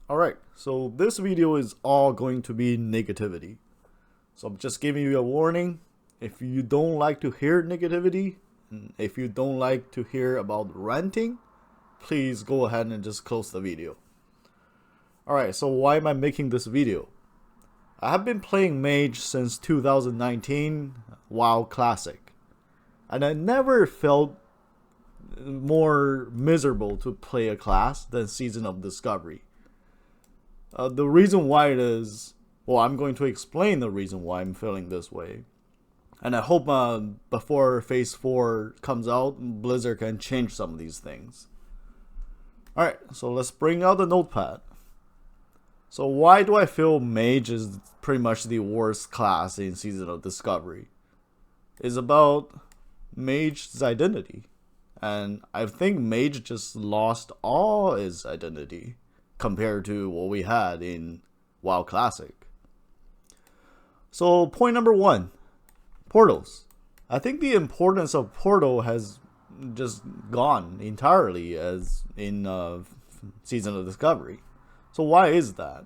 Alright, so this video is all going to be negativity. So I'm just giving you a warning. If you don't like to hear negativity, and if you don't like to hear about ranting, please go ahead and just close the video. Alright, so why am I making this video? I have been playing Mage since 2019, WoW Classic. And I never felt more miserable to play a class than Season of Discovery. The reason why it is, well, I'm going to explain the reason why I'm feeling this way. And I hope before Phase 4 comes out, Blizzard can change some of these things. Alright, so let's bring out the notepad. So why do I feel Mage is pretty much the worst class in Season of Discovery? It's about Mage's identity. And I think Mage just lost all its identity compared to what we had in WoW Classic. So point number 1, portals. I think the importance of portal has just gone entirely as in Season of Discovery. So why is that?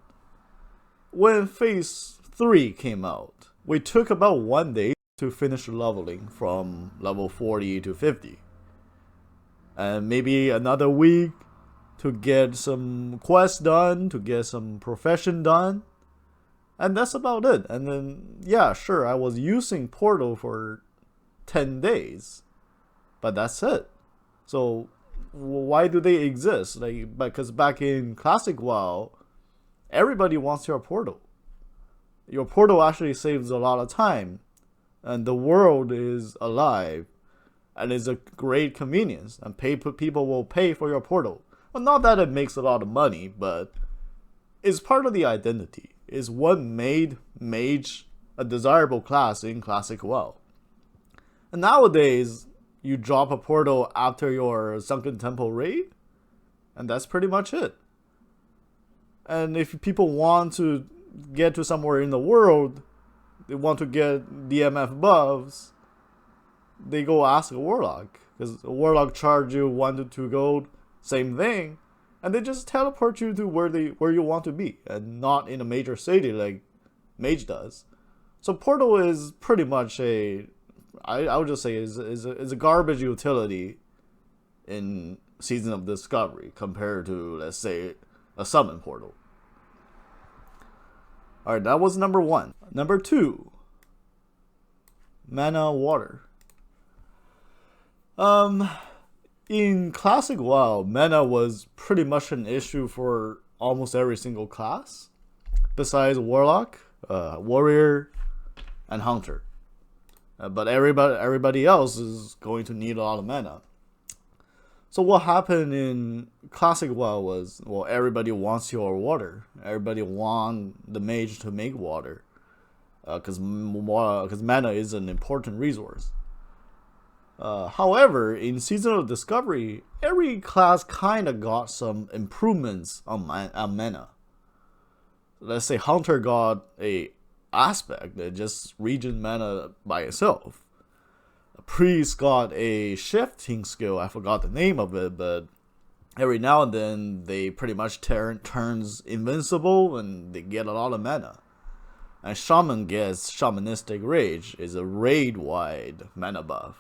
When Phase 3 came out, we took about 1 day to finish leveling from level 40 to 50. And maybe another week to get some quests done, to get some profession done. And that's about it. And then, yeah, sure, I was using Portal for 10 days. But that's it. So, why do they exist? Because back in Classic WoW, everybody wants your Portal. Your Portal actually saves a lot of time. And the world is alive. And it's a great convenience. And people will pay for your Portal. Well, not that it makes a lot of money, but it's part of the identity. It's what made Mage a desirable class in Classic WoW. And nowadays, you drop a portal after your Sunken Temple raid, and that's pretty much it. And if people want to get to somewhere in the world, they want to get DMF buffs, they go ask a Warlock. Because a Warlock charge you 1 to 2 gold, same thing, and they just teleport you to where you want to be, and not in a major city like Mage does. So Portal is pretty much I would just say is a garbage utility in Season of Discovery compared to, let's say, a summon portal. Alright, that was number 1. Number 2, mana water. In Classic WoW, mana was pretty much an issue for almost every single class, besides Warlock, Warrior, and Hunter. But everybody else is going to need a lot of mana. So what happened in Classic WoW was, well, everybody wants your water. Everybody wants the mage to make water, because mana is an important resource. However, in Season of Discovery, every class kind of got some improvements on mana. Let's say Hunter got a aspect that just regen mana by itself. A Priest got a shifting skill, I forgot the name of it, but every now and then they pretty much turns invincible and they get a lot of mana. And Shaman gets Shamanistic Rage, is a raid-wide mana buff.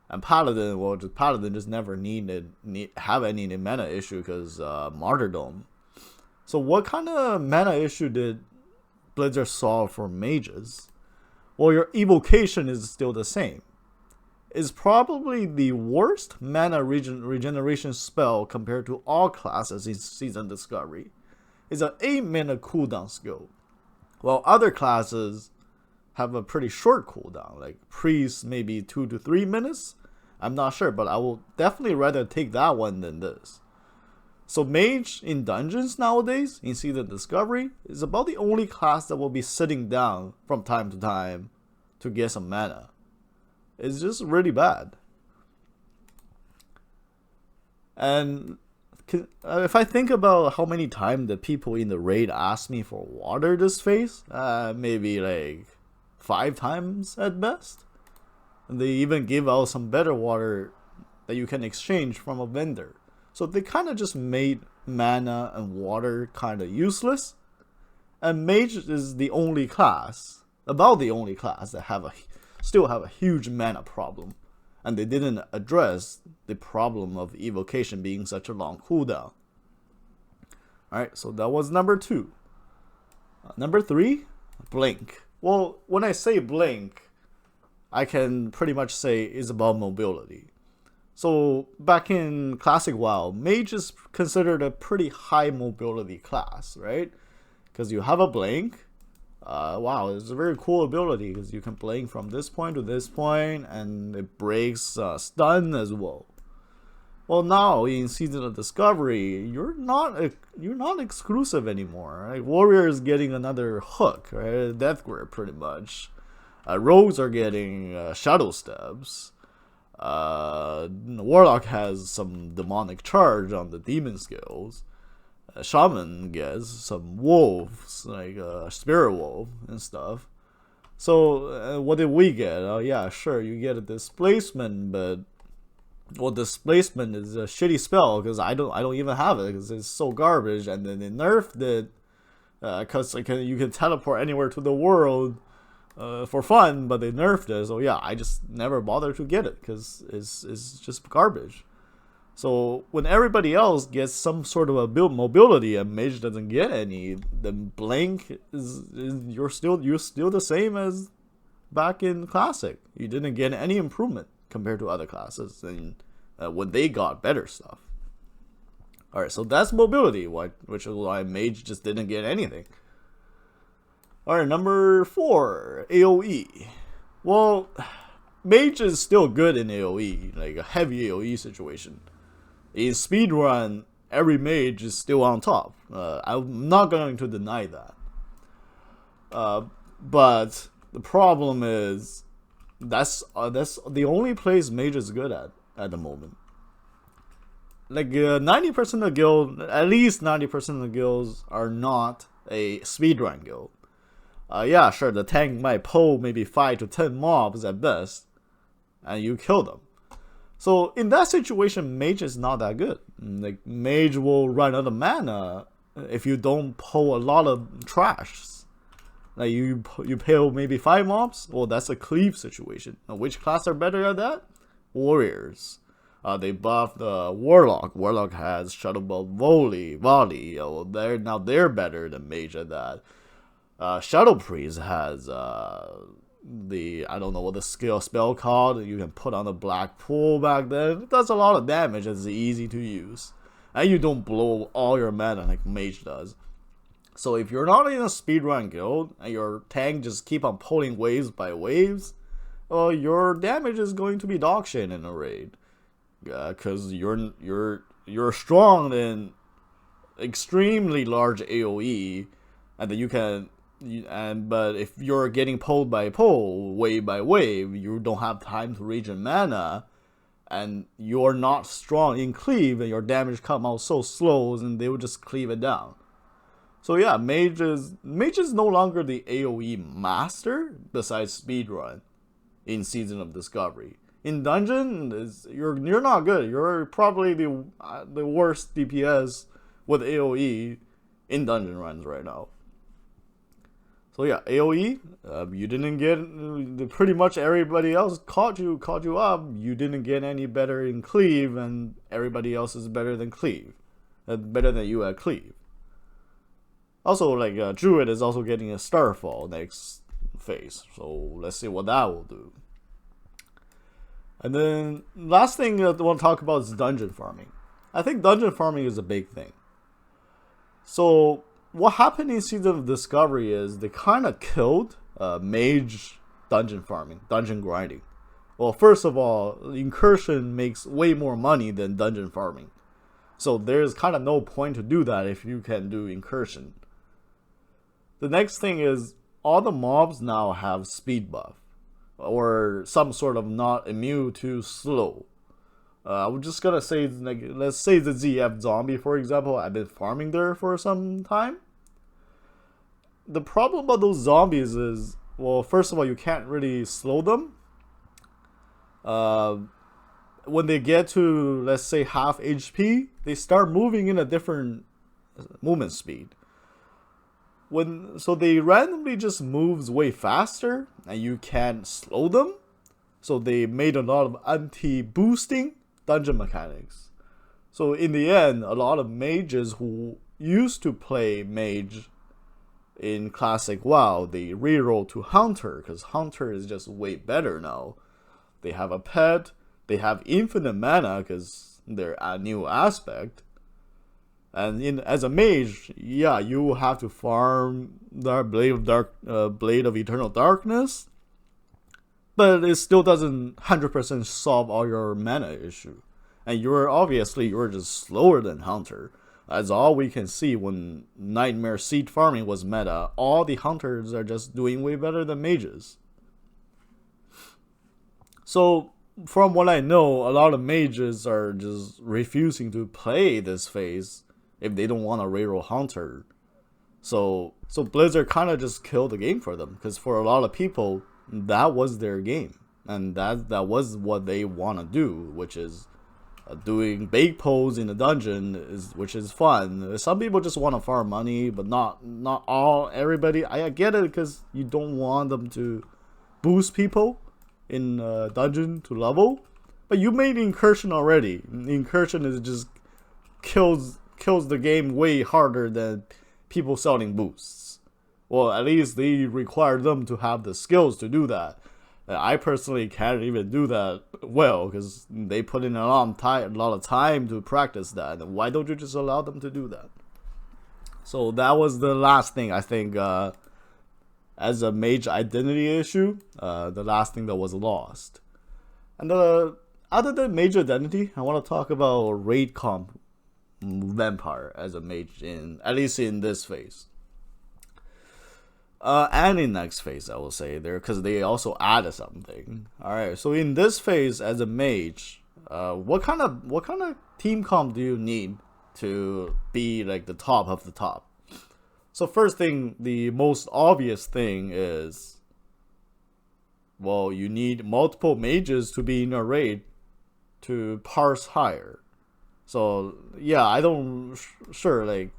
And Paladin, well, Paladin just never have any mana issue because Martyrdom. So what kind of mana issue did Blizzard solve for mages? Well, your evocation is still the same. It's probably the worst mana regeneration spell compared to all classes in Season Discovery. It's an 8 mana cooldown skill, while other classes have a pretty short cooldown, like Priest maybe 2 to 3 minutes. I'm not sure, but I will definitely rather take that one than this. So Mage in dungeons nowadays, in Season Discovery, is about the only class that will be sitting down from time to time to get some mana. It's just really bad. And if I think about how many times the people in the raid asked me for water this phase, maybe like 5 times at best. And they even give out some better water that you can exchange from a vendor. So they kind of just made mana and water kind of useless. And Mage is the only class, about the only class that still have a huge mana problem. And they didn't address the problem of evocation being such a long cooldown. Alright, so that was number 2. Number 3, Blink. Well, when I say Blink, I can pretty much say it's about mobility. So back in Classic WoW, Mage is considered a pretty high mobility class, right? Because you have a Blink. Wow, it's a very cool ability because you can blink from this point to this point, and it breaks stun as well. Well, now in Season of Discovery, you're not exclusive anymore. Right? Warrior is getting another hook, right? Death grip, pretty much. Rogues are getting shadow steps. Warlock has some demonic charge on the demon skills. Shaman gets some wolves, like spirit wolf and stuff. So what did we get? Oh yeah, sure, you get a displacement, but well, displacement is a shitty spell because I don't even have it because it's so garbage. And then they nerfed it because you can teleport anywhere to the world for fun, but they nerfed it. So yeah, I just never bothered to get it because it's just garbage. So when everybody else gets some sort of a mobility and Mage doesn't get any, then Blink is you're still the same as back in Classic. You didn't get any improvement compared to other classes and when they got better stuff. Alright, so that's mobility, which is why Mage just didn't get anything. Alright, number 4, AoE. Well, Mage is still good in AoE, like a heavy AoE situation. In speedrun, every Mage is still on top. I'm not going to deny that. But the problem is that's the only place Mage is good at the moment. Like 90% of the guild, at least 90% of the guilds are not a speedrun guild. Yeah, sure, the tank might pull maybe 5 to 10 mobs at best, and you kill them. So in that situation, Mage is not that good. Like Mage will run out of mana if you don't pull a lot of trash. Like you kill maybe 5 mobs. Well, that's a cleave situation. Now, which class are better at that? Warriors. They buffed Warlock. Warlock has Shadow Belt Volley. Well, they're better than Mage at that. Shadow Priest has I don't know what the spell called. You can put on a black pool back then. It does a lot of damage. It's easy to use, and you don't blow all your mana like Mage does. So if you're not in a speedrun guild and your tank just keep on pulling waves by waves, well, your damage is going to be dog shit in a raid. Because you're strong in extremely large AoE, and then you can. But if you're getting pulled by wave by wave, you don't have time to regen mana, and you're not strong in cleave, and your damage come out so slow, and they will just cleave it down. So yeah, Mage is no longer the AoE master besides speedrun in Season of Discovery. In Dungeon, you're not good. You're probably the worst DPS with AoE in Dungeon runs right now. So yeah, AoE, you didn't get, pretty much everybody else caught you up. You didn't get any better in cleave, and everybody else is better than cleave, better than you at cleave. Also, like Druid is also getting a Starfall next phase, so let's see what that will do. And then last thing I want to talk about is dungeon farming. I think dungeon farming is a big thing. So what happened in Season of Discovery is they kind of killed Mage dungeon farming, dungeon grinding. Well, first of all, Incursion makes way more money than dungeon farming. So there's kind of no point to do that if you can do Incursion. The next thing is all the mobs now have speed buff, or some sort of not immune to slow. I'm just gonna say, like, let's say the ZF zombie, for example. I've been farming there for some time. The problem about those zombies is, well, first of all, you can't really slow them. when they get to, let's say, half HP, they start moving in a different movement speed. So they randomly just moves way faster, and you can't slow them. So they made a lot of anti-boosting dungeon mechanics. So in the end, a lot of mages who used to play mage in classic WoW, they reroll to hunter, because hunter is just way better now. They have a pet, they have infinite mana because they're a new aspect. And as a mage, yeah, you have to farm the Blade of Eternal Darkness, but it still doesn't 100% solve all your mana issue. And you're just slower than Hunter. That's all we can see when Nightmare Seed farming was meta. All the hunters are just doing way better than mages. So, from what I know, a lot of mages are just refusing to play this phase if they don't want to reroll Hunter. So Blizzard kind of just killed the game for them, because for a lot of people, that was their game. And that was what they want to do, which is doing bait pulls in the dungeon, which is fun. Some people just want to farm money, but not everybody. I get it, because you don't want them to boost people in dungeon to level. But you made Incursion already. Incursion is just kills the game way harder than people selling boosts. Well, at least they require them to have the skills to do that. I personally can't even do that well, because they put in a lot of time to practice that. And why don't you just allow them to do that? So that was the last thing, I think, as a mage identity issue, the last thing that was lost. And other than mage identity, I want to talk about raid comp vampire as a mage, at least in this phase. And in next phase, I will say there, because they also added something. All right, so in this phase as a mage, what kind of team comp do you need to be like the top of the top? So first thing, the most obvious thing is, well, you need multiple mages to be in a raid to parse higher. So yeah, like,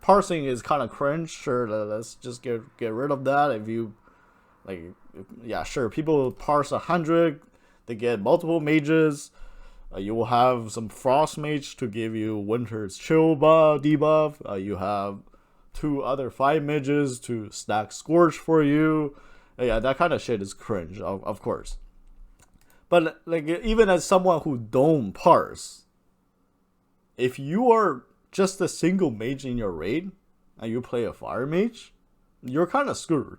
parsing is kind of cringe. Sure, let's just get rid of that. If you like, yeah, sure, people parse 100, they get multiple mages. You will have some frost mage to give you winter's chill debuff. You have 2 other 5 mages to stack scorch for you. Yeah, that kind of shit is cringe, of course. But like, even as someone who don't parse, if you are just a single mage in your raid and you play a fire mage, you're kind of screwed.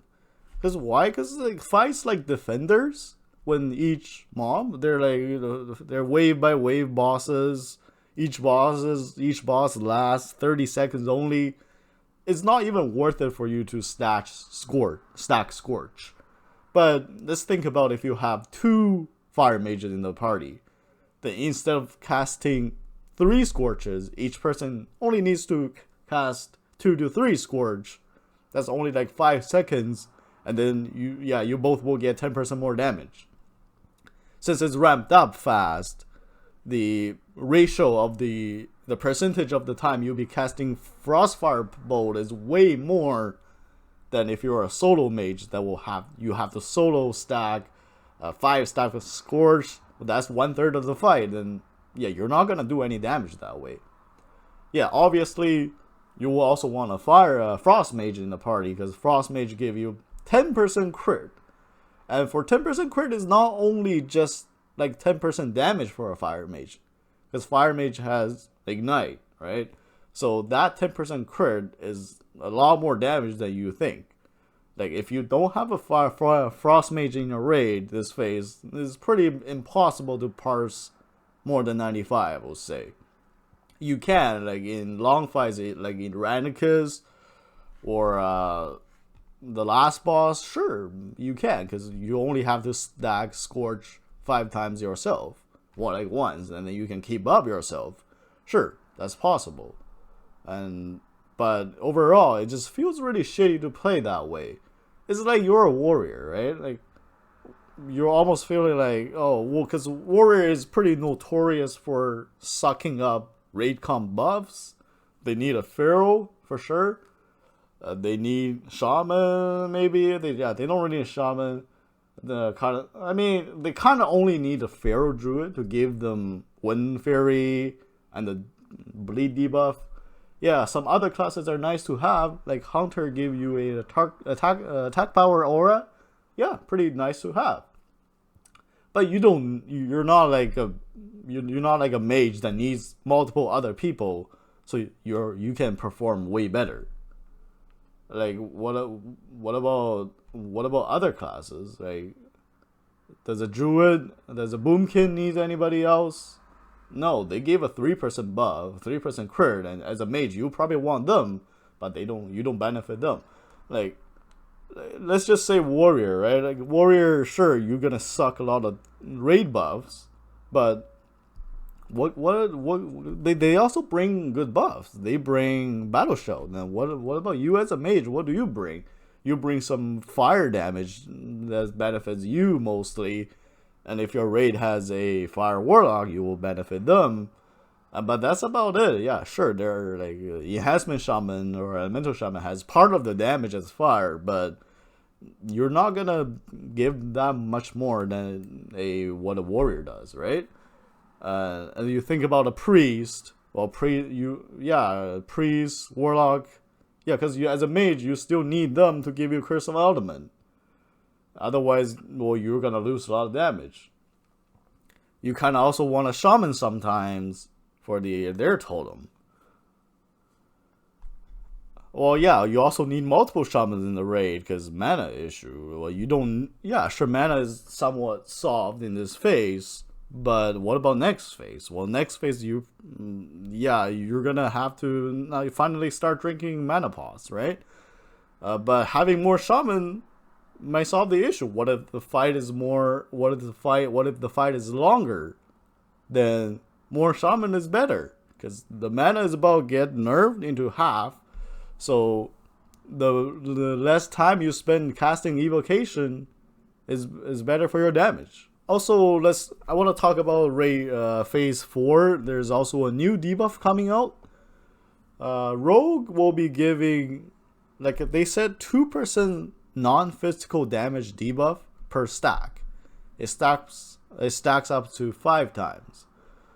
Because why? Because like fights like defenders, when each mob, they're like, they're wave by wave bosses. Each boss lasts 30 seconds only. It's not even worth it for you to stack scorch. But let's think about if you have 2 fire mages in the party, then instead of casting 3 scorches, each person only needs to cast 2 to 3 scorch. That's only like 5 seconds, and then you both will get 10% more damage. Since it's ramped up fast, the ratio of the percentage of the time you'll be casting Frostfire Bolt is way more than if you're a solo mage that you have to solo stack 5 stacks of Scorch. That's 1/3 of the fight, and yeah, you're not gonna do any damage that way. Yeah, obviously you will also want to fire a Frost Mage in the party, because Frost Mage give you 10% crit. And for 10% crit is not only just like 10% damage for a Fire Mage, because Fire Mage has Ignite, right? So that 10% crit is a lot more damage than you think. Like, if you don't have a Frost Mage in your raid this phase, it's pretty impossible to parse more than 95, I will say. You can, like in long fights, like in Ranicus or the last boss, sure, you can, because you only have to stack Scorch 5 times yourself, once, and then you can keep up yourself. Sure, that's possible. But overall, it just feels really shitty to play that way. It's like you're a warrior, right? Like, you're almost feeling like, oh, well, because Warrior is pretty notorious for sucking up raid comp buffs. They need a Pharaoh for sure. They need Shaman maybe. They don't really need a Shaman. They kind of only need a Pharaoh Druid to give them Wind Fairy and the Bleed debuff. Yeah, some other classes are nice to have, like Hunter give you a attack power aura. Yeah, pretty nice to have. But you're not like a mage that needs multiple other people, so you can perform way better. Like what about other classes? Like, does a druid, does a boomkin need anybody else? No, they gave a 3% buff, 3% crit, and as a mage, you probably want them, but you don't benefit them. Like, let's just say Warrior, right? Like Warrior, sure, you're gonna suck a lot of raid buffs, but they also bring good buffs. They bring Battle Shell. Now, what about you as a mage? What do you bring? You bring some fire damage that benefits you mostly. And if your raid has a Fire Warlock, you will benefit them. But that's about it. Yeah, sure, they're like Enhancement Shaman or Elemental Shaman has part of the damage as fire, but you're not gonna give that much more than what a warrior does, right? And you think about a priest. Well, priest, warlock. Yeah, because you as a mage, you still need them to give you Curse of Element. Otherwise, well, you're gonna lose a lot of damage. You kind of also want a shaman sometimes for their totem. Well, yeah, you also need multiple shamans in the raid because mana issue. Well, you don't. Yeah, sure, mana is somewhat solved in this phase, but what about next phase? Well, next phase, you're gonna have to now finally start drinking mana pots, right? But having more shaman might solve the issue. What if the fight is longer? Then more shaman is better because the mana is about to get nerfed into half. So the less time you spend casting evocation is better for your damage. Also, I want to talk about phase 4. There's also a new debuff coming out. Rogue will be giving, like they said, 2% non-physical damage debuff per stack. It stacks up to 5 times.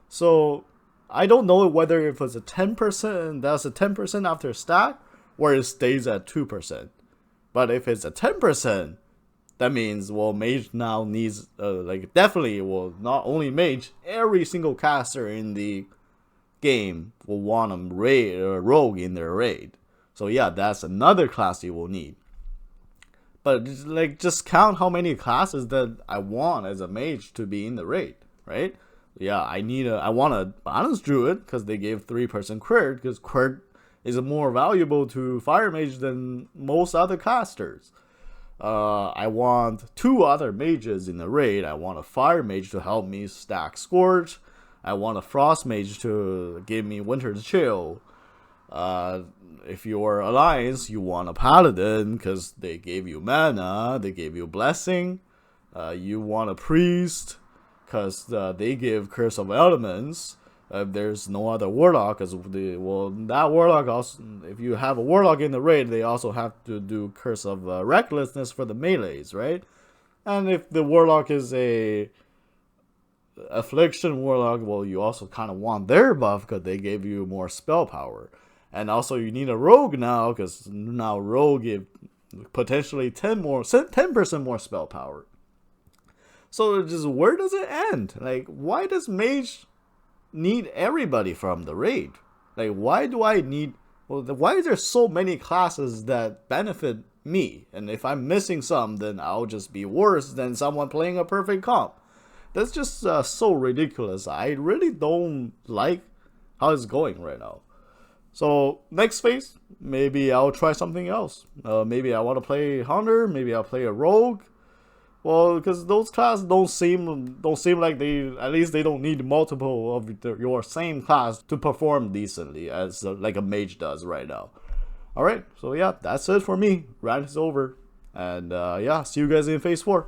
So I don't know whether if it's a 10%, that's a 10% after stack, or it stays at 2%. But if it's a 10%, that means, well, mage now needs definitely, well, not only mage, every single caster in the game will want a rogue in their raid. So yeah, that's another class you will need. But just count how many classes that I want as a mage to be in the raid, right? Yeah, I want a Balance Druid because they gave 3% crit, because crit is more valuable to Fire Mage than most other casters. I want 2 other mages in the raid. I want a Fire Mage to help me stack Scorch. I want a Frost Mage to give me Winter's Chill. If you're Alliance, you want a Paladin because they gave you mana, they gave you Blessing. You want a Priest because they give Curse of Elements. There's no other Warlock, because that Warlock also, if you have a Warlock in the raid, they also have to do Curse of Recklessness for the melees, right? And if the Warlock is a Affliction Warlock, well, you also kind of want their buff because they gave you more spell power. And also you need a Rogue now, because now Rogue give potentially 10% more spell power. So just where does it end? Like, why does Mage need everybody from the raid? Like, why is there so many classes that benefit me? And if I'm missing some, then I'll just be worse than someone playing a perfect comp. That's just so ridiculous. I really don't like how it's going right now. So next phase, maybe I'll try something else. Maybe I want to play Hunter. Maybe I'll play a Rogue. Well, because those classes don't seem like they don't need multiple of your same class to perform decently as like a mage does right now. All right, so yeah, that's it for me. Rant is over, and yeah, see you guys in phase 4.